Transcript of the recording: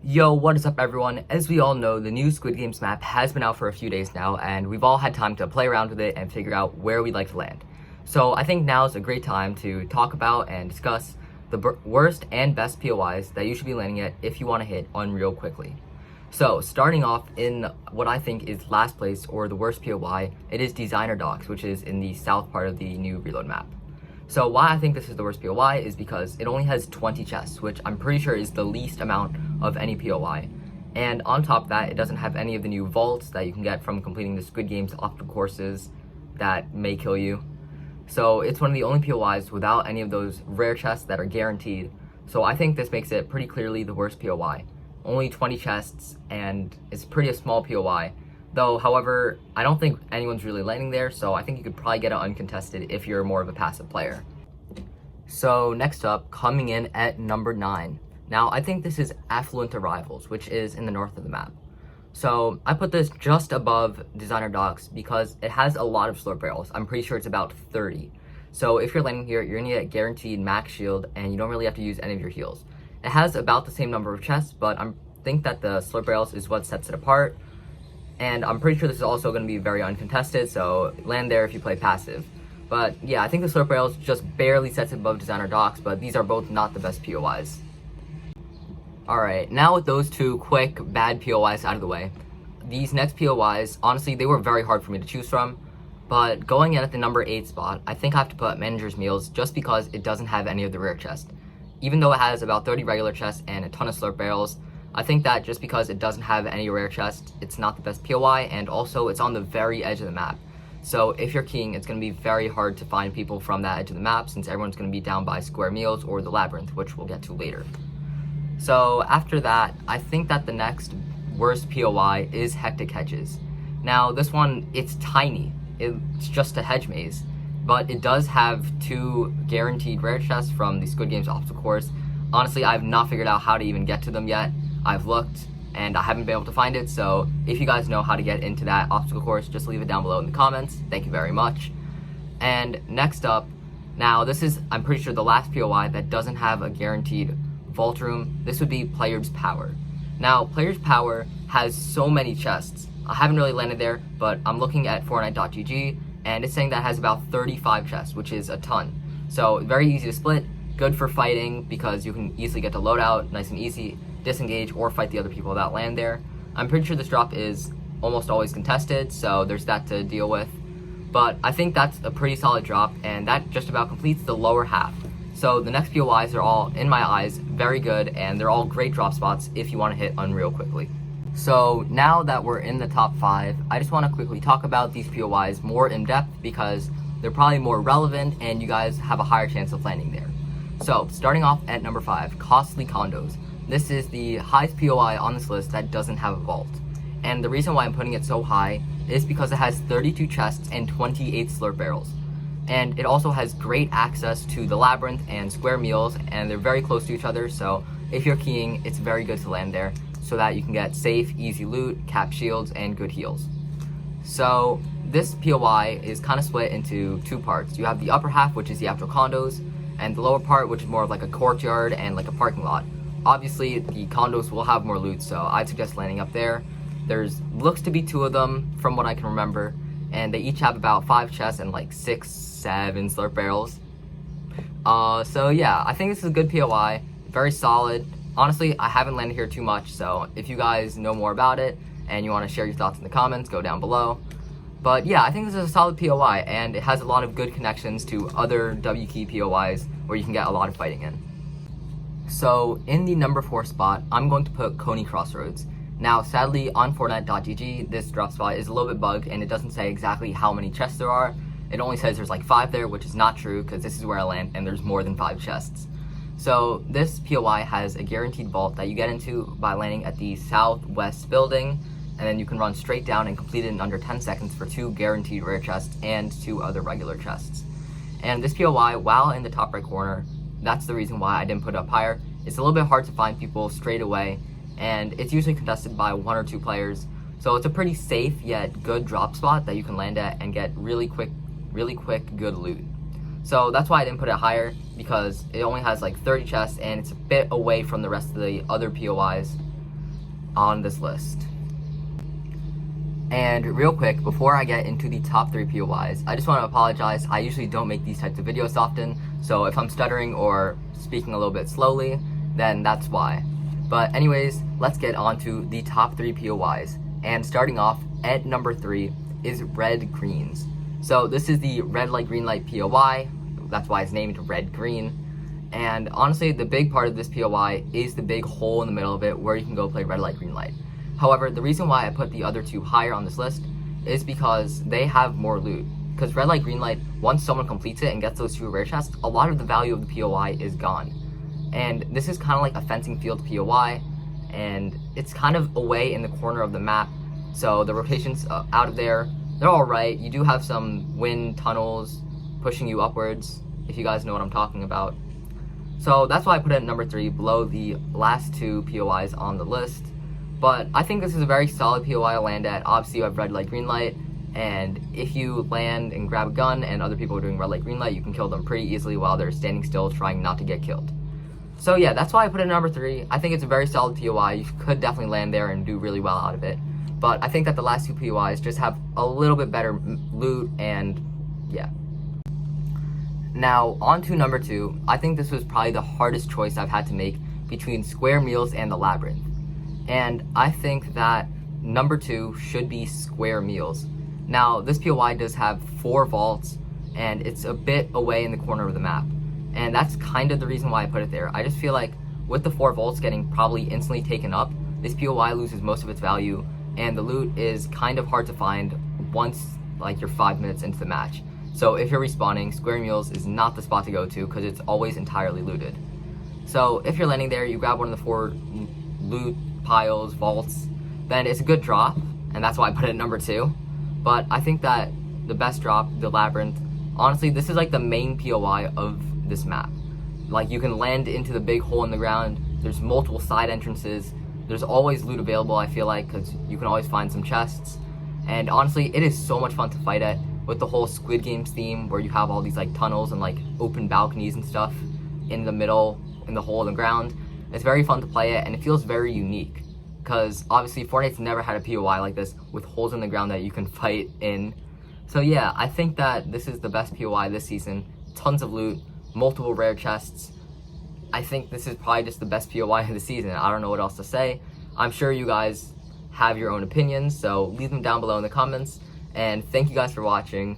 Yo, what is up everyone? As we all know, the new Squid Games map has been out for a few days now, and we've all had time to play around with it and figure out where we'd like to land. So I think now is a great time to talk about and discuss the worst and best POIs that you should be landing at if you want to hit Unreal quickly. So starting off in what I think is last place or the worst POI, it is Designer Docks, which is in the south part of the new reload map. So why I think this is the worst POI is because it only has 20 chests, which I'm pretty sure is the least amount of any POI. And on top of that, it doesn't have any of the new vaults that you can get from completing the Squid Games obstacle courses that may kill you. So it's one of the only POIs without any of those rare chests that are guaranteed. So I think this makes it pretty clearly the worst POI. Only 20 chests, and it's pretty a small POI. Though, however, I don't think anyone's really landing there, so I think you could probably get it uncontested if you're more of a passive player. So next up, coming in at number 9. Now, I think this is Affluent Arrivals, which is in the north of the map. So I put this just above Designer Docks because it has a lot of slurp barrels. I'm pretty sure it's about 30. So if you're landing here, you're gonna get guaranteed max shield, and you don't really have to use any of your heals. It has about the same number of chests, but I think that the slurp barrels is what sets it apart. And I'm pretty sure this is also going to be very uncontested, so land there if you play passive. But yeah, I think the slurp barrels just barely sets it above Designer Docks, but these are both not the best POIs. Alright, now with those two quick, bad POIs out of the way, these next POIs, honestly, they were very hard for me to choose from, but going in at the number 8 spot, I think I have to put Manager's Meals just because it doesn't have any of the rare chests. Even though it has about 30 regular chests and a ton of slurp barrels, I think that just because it doesn't have any rare chests, it's not the best POI, and also it's on the very edge of the map. So if you're keying, it's going to be very hard to find people from that edge of the map since everyone's going to be down by Square Meals or the Labyrinth, which we'll get to later. So after that, I think that the next worst POI is Hectic Hedges. Now this one, it's tiny. It's just a hedge maze, but it does have 2 guaranteed rare chests from the Squid Games obstacle course. Honestly, I have not figured out how to even get to them yet. I've looked and I haven't been able to find it, so if you guys know how to get into that obstacle course, just leave it down below in the comments. Thank you very much. And next up, now this is, I'm pretty sure, the last POI that doesn't have a guaranteed vault room. This would be Player's Power. Now, Player's Power has so many chests. I haven't really landed there, but I'm looking at Fortnite.gg, and it's saying that has about 35 chests, which is a ton. So very easy to split, good for fighting because you can easily get the loadout, nice and easy, disengage or fight the other people that land there. I'm pretty sure this drop is almost always contested, so there's that to deal with. But I think that's a pretty solid drop, and that just about completes the lower half. So the next POIs are all, in my eyes, very good, and they're all great drop spots if you want to hit Unreal quickly. So now that we're in the top 5, I just want to quickly talk about these POIs more in depth because they're probably more relevant and you guys have a higher chance of landing there. So starting off at number 5, Costly Condos. This is the highest POI on this list that doesn't have a vault. And the reason why I'm putting it so high is because it has 32 chests and 28 slurp barrels. And it also has great access to the Labyrinth and Square Meals, and they're very close to each other, so if you're keying, it's very good to land there so that you can get safe, easy loot, cap shields, and good heals. So this POI is kind of split into 2 parts. You have the upper half, which is the actual condos, and the lower part, which is more of like a courtyard and like a parking lot. Obviously, the condos will have more loot, so I'd suggest landing up there. There's looks to be 2 of them, from what I can remember, and they each have about 5 chests and like 6, 7 slurp barrels. So yeah, I think this is a good POI, very solid. Honestly, I haven't landed here too much, so if you guys know more about it and you want to share your thoughts in the comments, go down below. But yeah, I think this is a solid POI, and it has a lot of good connections to other W key POIs where you can get a lot of fighting in. So in the number 4 spot, I'm going to put Coney Crossroads. Now, sadly, on Fortnite.gg, this drop spot is a little bit bugged, and it doesn't say exactly how many chests there are. It only says there's like 5 there, which is not true, because this is where I land, and there's more than 5 chests. So this POI has a guaranteed vault that you get into by landing at the southwest building, and then you can run straight down and complete it in under 10 seconds for 2 guaranteed rare chests and 2 other regular chests. And this POI, while in the top right corner, that's the reason why I didn't put it up higher. It's a little bit hard to find people straight away, and it's usually contested by 1 or 2 players. So it's a pretty safe yet good drop spot that you can land at and get really quick, good loot. So that's why I didn't put it higher, because it only has like 30 chests and it's a bit away from the rest of the other POIs. on this list. And real quick, before I get into the top 3 POIs, I just want to apologize. I usually don't make these types of videos often, so if I'm stuttering or speaking a little bit slowly, then that's why. But anyways, let's get on to the top 3 POIs. And starting off at number 3 is red greens. So this is the red light green light POI. That's why it's named red green. And honestly, the big part of this POI is the big hole in the middle of it where you can go play red light green light. However, the reason why I put the other 2 higher on this list is because they have more loot. Because red light green light, once someone completes it and gets those 2 rare chests, a lot of the value of the POI is gone. And this is kind of like a fencing field POI, and it's kind of away in the corner of the map, so the rotations out of there, they're alright. You do have some wind tunnels pushing you upwards, if you guys know what I'm talking about. So that's why I put it at number 3, below the last 2 POIs on the list. But I think this is a very solid POI to land at. Obviously, you have red light, green light, and if you land and grab a gun and other people are doing red light, green light, you can kill them pretty easily while they're standing still trying not to get killed. So yeah, that's why I put it at number 3. I think it's a very solid POI. You could definitely land there and do really well out of it. But I think that the last 2 POIs just have a little bit better loot, and yeah. Now, on to number 2. I think this was probably the hardest choice I've had to make between Square Meals and the Labyrinth. And I think that number 2 should be Square Meals. Now, this POI does have 4 vaults, and it's a bit away in the corner of the map. And that's kind of the reason why I put it there. I just feel like with the 4 vaults getting probably instantly taken up, this POI loses most of its value, and the loot is kind of hard to find once like you're 5 minutes into the match. So if you're respawning, Square Meals is not the spot to go to because it's always entirely looted. So if you're landing there, you grab one of the 4 loot piles, vaults, then it's a good drop, and that's why I put it at number 2. But I think that the best drop, the Labyrinth, honestly, this is like the main POI of this map. Like, you can land into the big hole in the ground, there's multiple side entrances, there's always loot available, I feel like, because you can always find some chests, and honestly, it is so much fun to fight at, with the whole Squid Games theme, where you have all these like tunnels and like open balconies and stuff in the middle, in the hole in the ground. It's very fun to play it, and it feels very unique, because obviously Fortnite's never had a POI like this with holes in the ground that you can fight in. So yeah, I think that this is the best POI this season. Tons of loot, multiple rare chests. I think this is probably just the best POI of the season. I don't know what else to say. I'm sure you guys have your own opinions, so leave them down below in the comments. And thank you guys for watching.